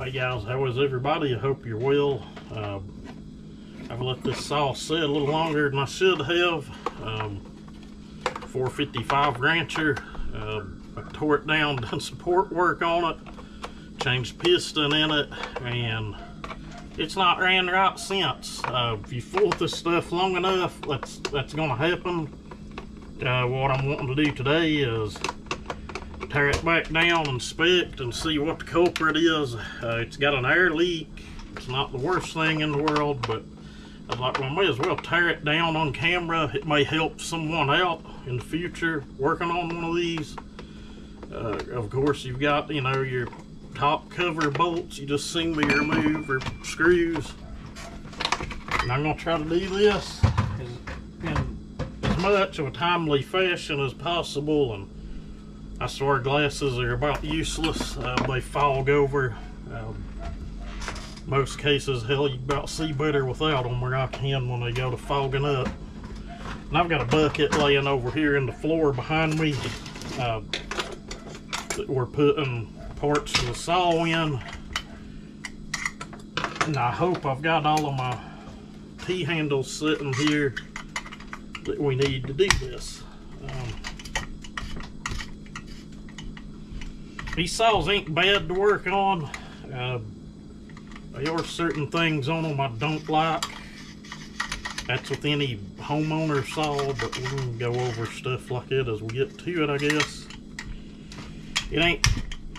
Hey guys, how is everybody? I hope you're well. I've let this saw sit a little longer than I should have. 455 Rancher. I tore it down, done support work on it, changed piston in it, and it's not ran right since. If you fool with this stuff long enough, that's gonna happen. What I'm wanting to do today is tear it back down, inspect, and see what the culprit is. It's got an air leak. It's not the worst thing in the world, but I was like, well, I may as well tear it down on camera. It may help someone out in the future working on one of these. Of course, you've got, you know, your top cover bolts you just seen me remove, or screws. And I'm gonna try to do this in as much of a timely fashion as possible. And I swear glasses are about useless. They fog over. Most cases, hell, you about see better without them where I can when they go to fogging up. And I've got a bucket laying over here in the floor behind me that we're putting parts to the saw in. And I hope I've got all of my T-handles sitting here that we need to do this. These saws ain't bad to work on. There are certain things on them I don't like. That's with any homeowner saw, but we can go over stuff like it as we get to it, I guess. It ain't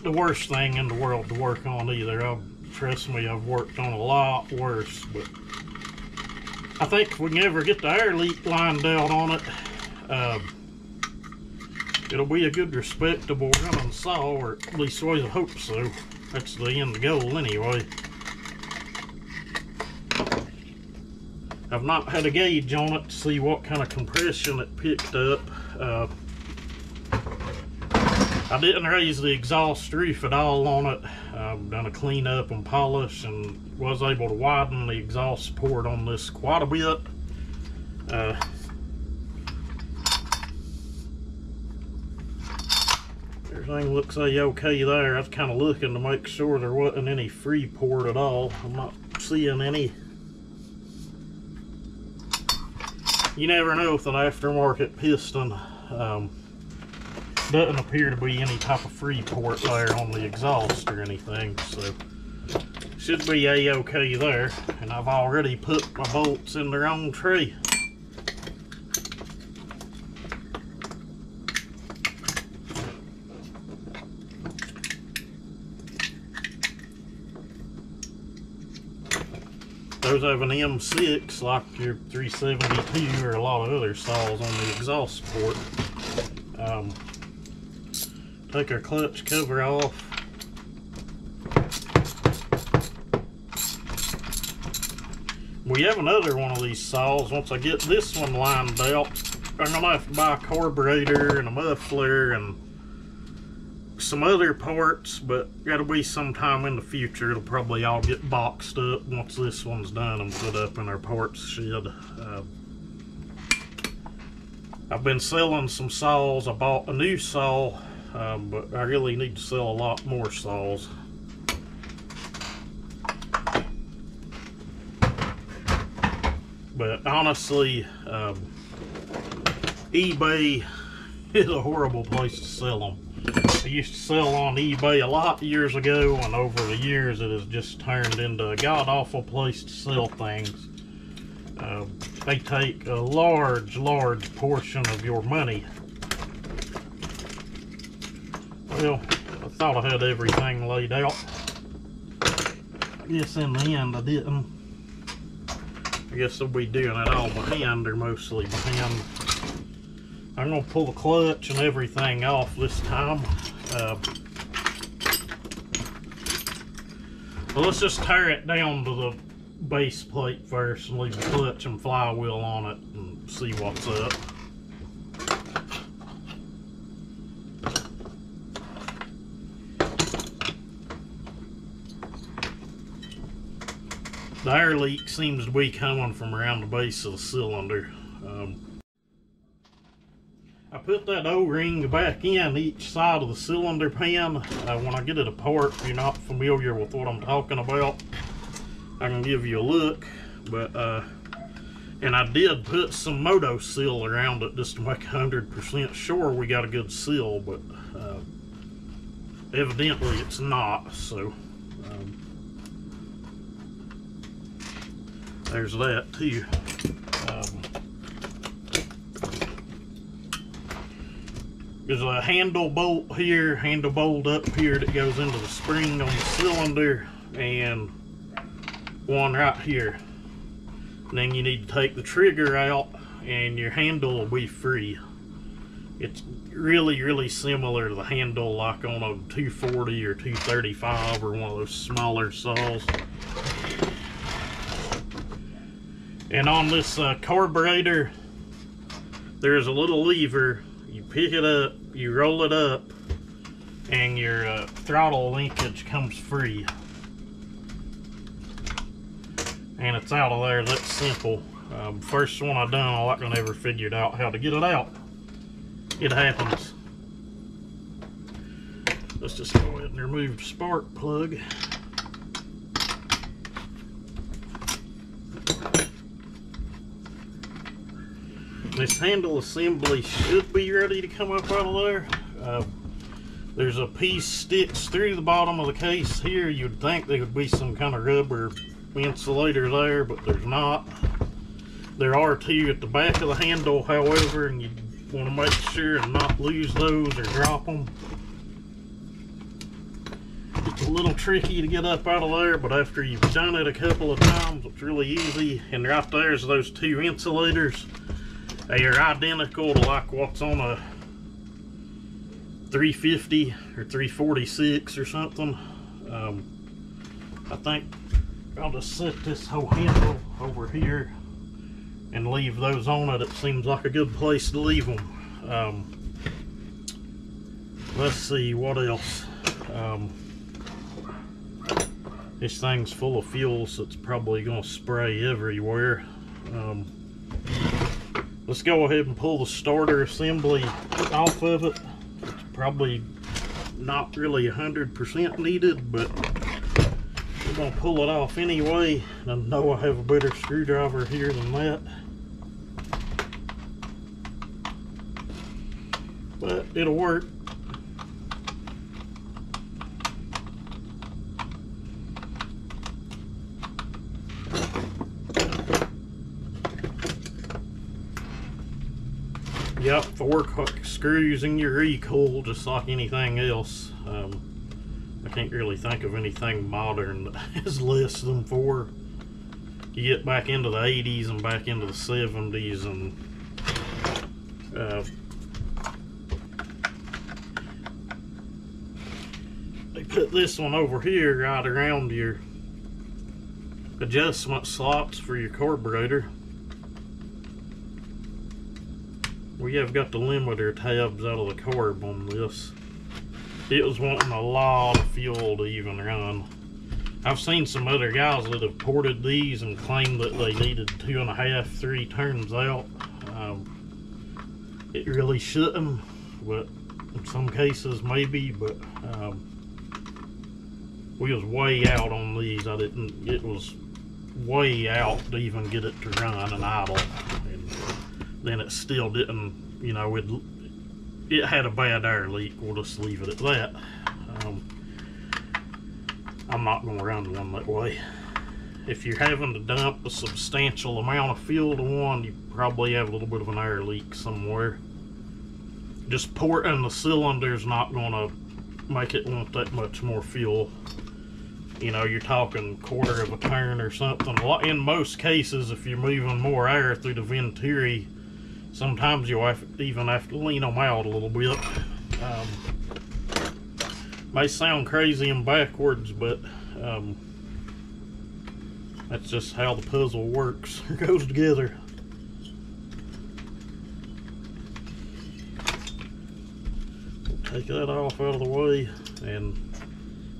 the worst thing in the world to work on either. Trust me, I've worked on a lot worse, but I think if we can ever get the air leak lined out on it, it'll be a good, respectable running saw, or at least I hope so. That's the end goal anyway. I've not had a gauge on it to see what kind of compression it picked up. I didn't raise the exhaust roof at all on it. I've done a clean up and polish, and was able to widen the exhaust port on this quite a bit. Everything looks okay there. I was kind of looking to make sure there wasn't any free port at all. I'm not seeing any. You never know with an aftermarket piston. Doesn't appear to be any type of free port there on the exhaust or anything, so should be okay there. And I've already put my bolts in their own tray. Those have an M6 like your 372 or a lot of other saws on the exhaust port. Take our clutch cover off. We have another one of these saws. Once I get this one lined out, I'm gonna have to buy a carburetor and a muffler and some other parts, but gotta be sometime in the future. It'll probably all get boxed up once this one's done and put up in our parts shed. I've been selling some saws. I bought a new saw, but I really need to sell a lot more saws. But honestly, eBay is a horrible place to sell them. I used to sell on eBay a lot years ago, and over the years it has just turned into a god-awful place to sell things. They take a large portion of your money. Well, I thought I had everything laid out. I guess in the end I didn't. I guess I'll be doing it all by hand, or mostly by hand. I'm gonna pull the clutch and everything off this time. Well, let's just tear it down to the base plate first and leave the clutch and flywheel on it and see what's up. The air leak seems to be coming from around the base of the cylinder. I put that O-ring back in each side of the cylinder pan, when I get it apart, if you're not familiar with what I'm talking about, I can give you a look. But and I did put some Moto seal around it just to make 100% sure we got a good seal, but evidently it's not. So there's that too. There's a handle bolt here, handle bolt up here that goes into the spring on the cylinder, and one right here. And then you need to take the trigger out and your handle will be free. It's really similar to the handle like on a 240 or 235 or one of those smaller saws. And on this carburetor, there's a little lever. You pick it up, you roll it up, and your throttle linkage comes free. And it's out of there. That's simple. First one I done, I never figured out how to get it out. It happens. Let's just go ahead and remove the spark plug. This handle assembly should be ready to come up out of there. There's a piece sticks through the bottom of the case here. You'd think there would be some kind of rubber insulator there, but there's not. There are two at the back of the handle, however, and you want to make sure and not lose those or drop them. It's a little tricky to get up out of there, but after you've done it a couple of times, it's really easy. And right there's those two insulators. They are identical to like what's on a 350 or 346 or something. I think I'll just set this whole handle over here and leave those on it. It seems like a good place to leave them. Let's see what else. This thing's full of fuel, so it's probably going to spray everywhere. Let's go ahead and pull the starter assembly off of it. It's probably not really 100% needed, but we're going to pull it off anyway. I know I have a better screwdriver here than that. But it'll work. Yep, 4 screws in your recoil, just like anything else. I can't really think of anything modern that has less than 4. You get back into the 80s and back into the 70s, and they put this one over here right around your adjustment slots for your carburetor. We have got the limiter tabs out of the carb on this. It was wanting a lot of fuel to even run. I've seen some other guys that have ported these and claimed that they needed 2.5, 3 turns out. It really shouldn't, but in some cases maybe, but we was way out on these. It was way out to even get it to run and idle. And then it still didn't, you know, it had a bad air leak. We'll just leave it at that. I'm not going to run one that way. If you're having to dump a substantial amount of fuel to one, you probably have a little bit of an air leak somewhere. Just porting the cylinder's not going to make it want that much more fuel. You know, you're talking 1/4 of a turn or something. In most cases, if you're moving more air through the venturi, sometimes you'll even have to lean them out a little bit. May sound crazy and backwards, but that's just how the puzzle works. It goes together. Take that off out of the way, and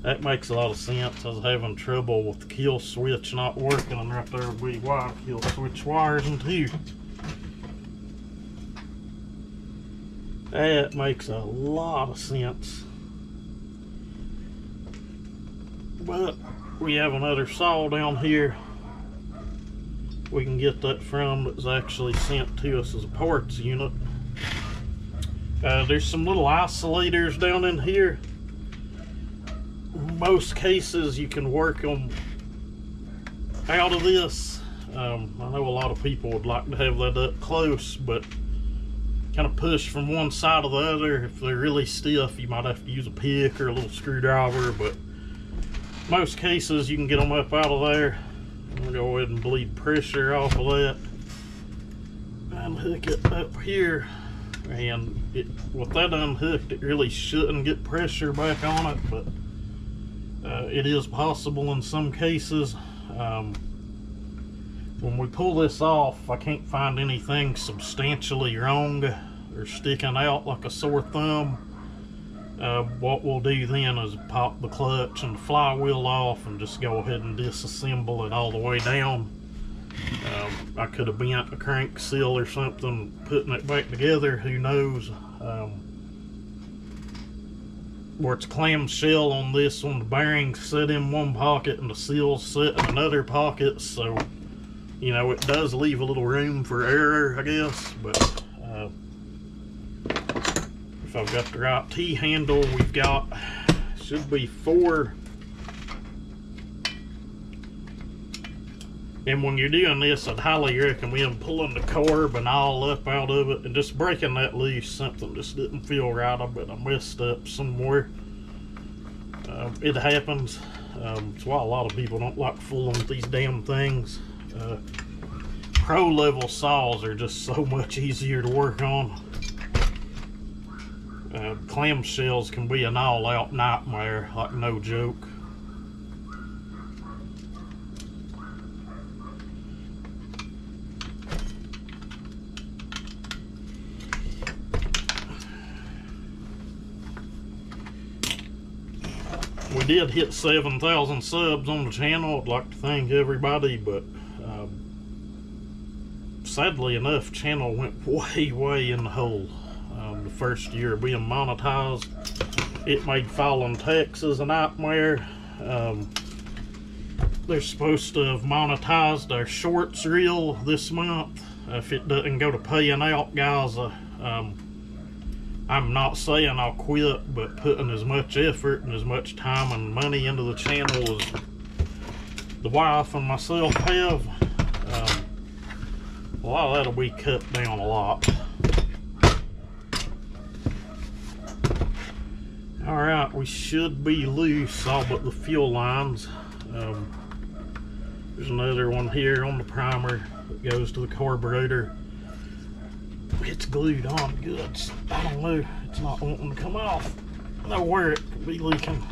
that makes a lot of sense. I was having trouble with the kill switch not working, and right there would be why kill switch wires in two. That makes a lot of sense. But we have another saw down here we can get that from that's actually sent to us as a parts unit. There's some little isolators down in here. Most cases you can work them out of this. I know a lot of people would like to have that up close, but kind of push from one side to the other. If they're really stiff, you might have to use a pick or a little screwdriver, but most cases you can get them up out of there. I'm gonna go ahead and bleed pressure off of that and hook it up here. And with that unhooked, it really shouldn't get pressure back on it, but it is possible in some cases. When we pull this off, I can't find anything substantially wrong or sticking out like a sore thumb. What we'll do then is pop the clutch and the flywheel off and just go ahead and disassemble it all the way down. I could have bent a crank seal or something putting it back together, who knows. Where it's clamshell on this one, the bearings sit in one pocket and the seals sit in another pocket, so you know it does leave a little room for error, I guess. But if I've got the right T-handle, we've got, should be 4. And when you're doing this, I'd highly recommend pulling the carb and all up out of it and just breaking that loose. Something just didn't feel right. I bet I messed up somewhere. It happens. It's why a lot of people don't like fooling with these damn things. Pro level saws are just so much easier to work on. Clamshells can be an all-out nightmare, like no joke. We did hit 7,000 subs on the channel. I'd like to thank everybody, but sadly enough, channel went way in the hole. The first year being monetized, it made filing taxes a nightmare. They're supposed to have monetized our shorts reel this month. If it doesn't go to paying out, guys, I'm not saying I'll quit, but putting as much effort and as much time and money into the channel as the wife and myself have, a lot of that'll be cut down a lot. Alright, we should be loose, all but the fuel lines. There's another one here on the primer that goes to the carburetor. It's glued on good. I don't know, it's not wanting to come off. I know where it could be leaking.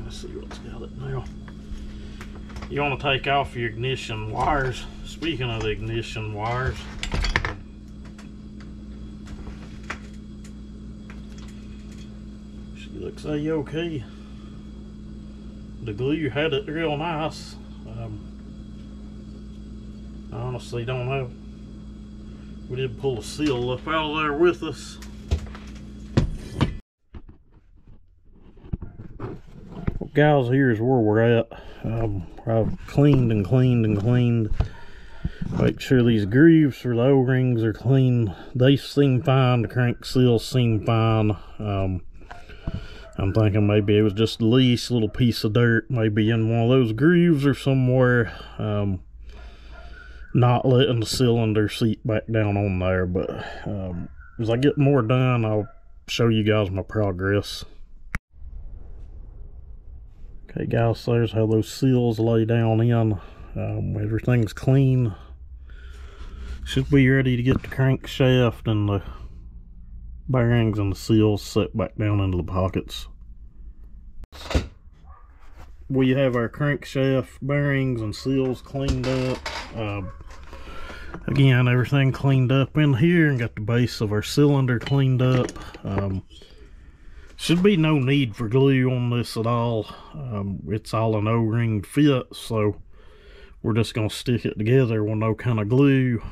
Let's see what's got it now. You want to take off your ignition wires. Speaking of the ignition wires, she looks a-okay. The glue had it real nice. I honestly don't know. We did pull a seal up out of there with us. Well, guys, here's where we're at. I've cleaned and cleaned and cleaned. Make sure these grooves for the O-rings are clean. They seem fine. The crank seals seem fine. I'm thinking maybe it was just the least little piece of dirt, maybe in one of those grooves or somewhere. Not letting the cylinder seat back down on there. But as I get more done, I'll show you guys my progress. Okay guys, so there's how those seals lay down in. Everything's clean. Should be ready to get the crankshaft and the bearings and the seals set back down into the pockets. We have our crankshaft bearings and seals cleaned up. Again, everything cleaned up in here and got the base of our cylinder cleaned up. Should be no need for glue on this at all. It's all an O-ring fit, so we're just going to stick it together with no kind of glue.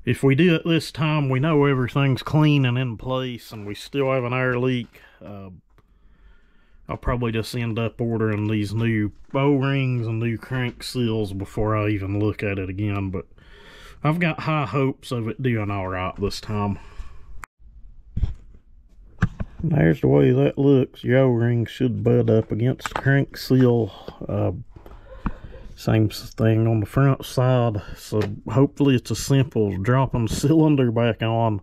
If we do it this time, we know everything's clean and in place and we still have an air leak. I'll probably just end up ordering these new O-rings and new crank seals before I even look at it again, but I've got high hopes of it doing alright this time. There's the way that looks. Your O-ring should butt up against the crank seal. Same thing on the front side, so hopefully it's as simple as dropping the cylinder back on